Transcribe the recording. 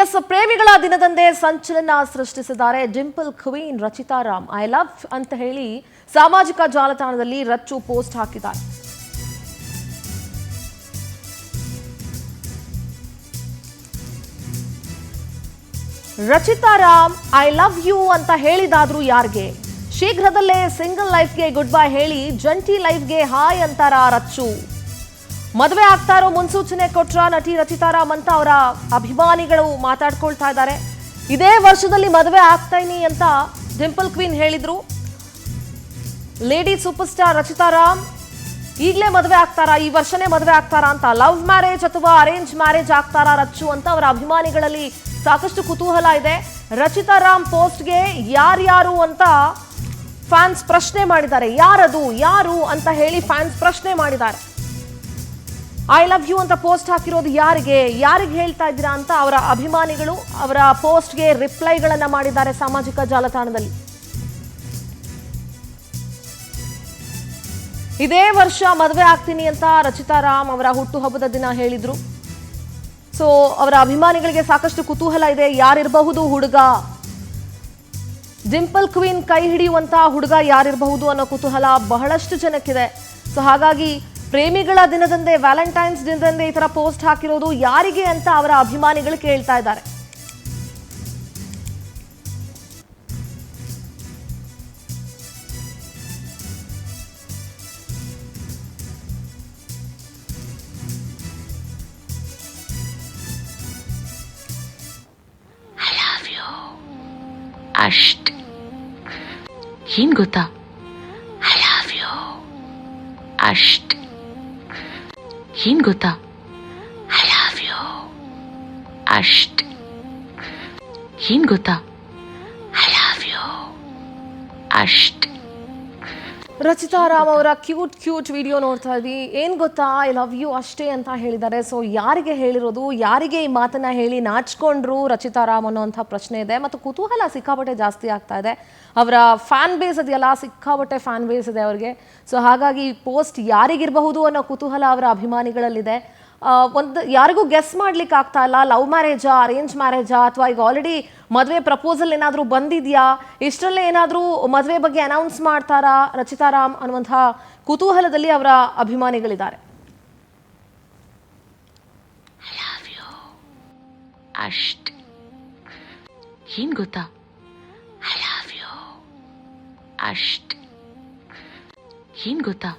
S, ಪ್ರೇಮಿಗಳ ದಿನದಂದೇ ಸಂಚಲನ ಸೃಷ್ಟಿಸಿದ್ದಾರೆ dimple queen Rachita Ram. I love ಅಂತ ಹೇಳಿ ಸಾಮಾಜಿಕ ಜಾಲತಾಣದಲ್ಲಿ ರಚ್ಚು ಪೋಸ್ಟ್ ಹಾಕಿದ್ದಾರೆ. Rachita Ram I love you ಅಂತ ಹೇಳಿದಾದ್ರೂ ಯಾರಿಗೆ? ಶೀಘ್ರದಲ್ಲೇ ಸಿಂಗಲ್ ಲೈಫ್ಗೆ ಗುಡ್ ಬೈ ಹೇಳಿ ಜಂಟಿ ಲೈಫ್ಗೆ ಹಾಯ್ ಅಂತಾರ ರಚ್ಚು. ಮದುವೆ ಆಗ್ತಾ ಇರೋ ಮುನ್ಸೂಚನೆ ಕೊಟ್ರ ನಟಿ ರಚಿತಾ ರಾಮ್ ಅಂತ ಅವರ ಅಭಿಮಾನಿಗಳು ಮಾತಾಡ್ಕೊಳ್ತಾ ಇದ್ದಾರೆ. ಇದೇ ವರ್ಷದಲ್ಲಿ ಮದುವೆ ಆಗ್ತಾಯಿನಿ ಅಂತ ಡಿಂಪಲ್ ಕ್ವೀನ್ ಹೇಳಿದ್ರು. Lady super star Rachita Ram ಈಗಲೇ ಮದುವೆ ಆಗ್ತಾರಾ, ಈ ವರ್ಷನೇ ಮದುವೆ ಆಗ್ತಾರಾ ಅಂತ, ಲವ್ ಮ್ಯಾರೇಜ್ ಅಥವಾ ಅರೇಂಜ್ ಮ್ಯಾರೇಜ್ ಆಗ್ತಾರಾ ರಚ್ಚು ಅಂತ ಅವರ ಅಭಿಮಾನಿಗಳಲ್ಲಿ ಸಾಕಷ್ಟು ಕುತೂಹಲ ಇದೆ. ರಚಿತಾ ರಾಮ್ ಪೋಸ್ಟ್ಗೆ ಯಾರ್ಯಾರು ಅಂತ ಫ್ಯಾನ್ಸ್ ಪ್ರಶ್ನೆ ಮಾಡಿದ್ದಾರೆ. ಯಾರದು, ಯಾರು ಅಂತ ಹೇಳಿ ಫ್ಯಾನ್ಸ್ ಪ್ರಶ್ನೆ ಮಾಡಿದ್ದಾರೆ. ಐ ಲವ್ ಯು ಅಂತ ಪೋಸ್ಟ್ ಹಾಕಿರೋದು ಯಾರಿಗೆ ಹೇಳ್ತಾ ಇದ್ದೀರಾ ಅಂತ ಅವರ ಅಭಿಮಾನಿಗಳು ಅವರ ಪೋಸ್ಟ್ಗೆ ರಿಪ್ಲೈಗಳನ್ನ ಮಾಡಿದ್ದಾರೆ ಸಾಮಾಜಿಕ ಜಾಲತಾಣದಲ್ಲಿ. ಇದೇ ವರ್ಷ ಮದುವೆ ಆಗ್ತೀನಿ ಅಂತ ರಚಿತಾ ರಾಮ್ ಅವರ ಹುಟ್ಟುಹಬ್ಬದ ದಿನ ಹೇಳಿದ್ರು. ಸೊ ಅವರ ಅಭಿಮಾನಿಗಳಿಗೆ ಸಾಕಷ್ಟು ಕುತೂಹಲ ಇದೆ. ಯಾರಿರಬಹುದು ಹುಡುಗ, ಡಿಂಪಲ್ ಕ್ವೀನ್ ಕೈ ಹಿಡಿಯುವಂತ ಹುಡುಗ ಯಾರಿರಬಹುದು ಅನ್ನೋ ಕುತೂಹಲ ಬಹಳಷ್ಟು ಜನಕ್ಕಿದೆ. ಸೊ ಹಾಗಾಗಿ ಪ್ರೇಮಿಗಳ ದಿನದಂದೇ, ವ್ಯಾಲೆಂಟೈನ್ಸ್ ದಿನದಂದೇ ಈ ತರ ಪೋಸ್ಟ್ ಹಾಕಿರೋದು ಯಾರಿಗೆ ಅಂತ ಅವರ ಅಭಿಮಾನಿಗಳು ಕೇಳ್ತಾ ಇದ್ದಾರೆ. ಅಷ್ಟ್ ಏನ್ ಗೊತ್ತಾ? ಐ ಲವ್ ಯು ಅಷ್ಟ್ ಏನ್ ಗೊತ್ತಾ? ಐ ಲವ್ ಯು ಅಷ್ಟ್ ಏನ್ ಗೊತ್ತಾ? ಐ ಲವ್ ಯು ಅಷ್ಟ್. ರಚಿತಾ ರಾಮ್ ಅವರ ಕ್ಯೂಟ್ ವಿಡಿಯೋ ನೋಡ್ತಾ ಇದ್ವಿ. ಏನ್ ಗೊತ್ತಾ, ಐ ಲವ್ ಯು ಅಷ್ಟೇ ಅಂತ ಹೇಳಿದ್ದಾರೆ. ಸೊ ಯಾರಿಗೆ ಹೇಳಿರೋದು, ಯಾರಿಗೆ ಈ ಮಾತನ್ನ ಹೇಳಿ ನಾಚ್ಕೊಂಡ್ರು ರಚಿತಾ ರಾಮ್ ಅನ್ನೋಂಥ ಪ್ರಶ್ನೆ ಇದೆ. ಮತ್ತು ಕುತೂಹಲ ಸಿಕ್ಕಾಪಟ್ಟೆ ಜಾಸ್ತಿ ಆಗ್ತಾ ಇದೆ. ಅವರ ಫ್ಯಾನ್ ಬೇಸ್ ಇದೆಯಲ್ಲ, ಸಿಕ್ಕಾಪಟ್ಟೆ ಫ್ಯಾನ್ ಬೇಸ್ ಇದೆ ಅವ್ರಿಗೆ. ಸೊ ಹಾಗಾಗಿ ಪೋಸ್ಟ್ ಯಾರಿಗಿರಬಹುದು ಅನ್ನೋ ಕುತೂಹಲ ಅವರ ಅಭಿಮಾನಿಗಳಲ್ಲಿದೆ. ಯಾರಿಗೂ ಗೆಸ್ ಮಾಡ್ಲಿಕ್ಕೆ ಆಗ್ತಾ ಇಲ್ಲ. ಲವ್ ಮ್ಯಾರೇಜಾ, ಅರೇಂಜ್ ಮ್ಯಾರೇಜಾ, ಅಥವಾ ಈಗ ಆಲ್ರೆಡಿ ಮದುವೆ ಪ್ರಪೋಸಲ್ ಏನಾದರೂ ಬಂದಿದೆಯಾ, ಇಷ್ಟರಲ್ಲೇ ಏನಾದರೂ ಮದುವೆ ಬಗ್ಗೆ ಅನೌನ್ಸ್ ಮಾಡ್ತಾರಾ ರಚಿತಾ ರಾಮ್ ಅನ್ನುವಂಥ ಕುತೂಹಲದಲ್ಲಿ ಅವರ ಅಭಿಮಾನಿಗಳಿದ್ದಾರೆ. ಅಷ್ಟ್ ಏನ್ ಗೊತ್ತಾ? ಐ ಲವ್ ಯು ಅಷ್ಟ್ ಏನ್ ಗೊತ್ತಾ?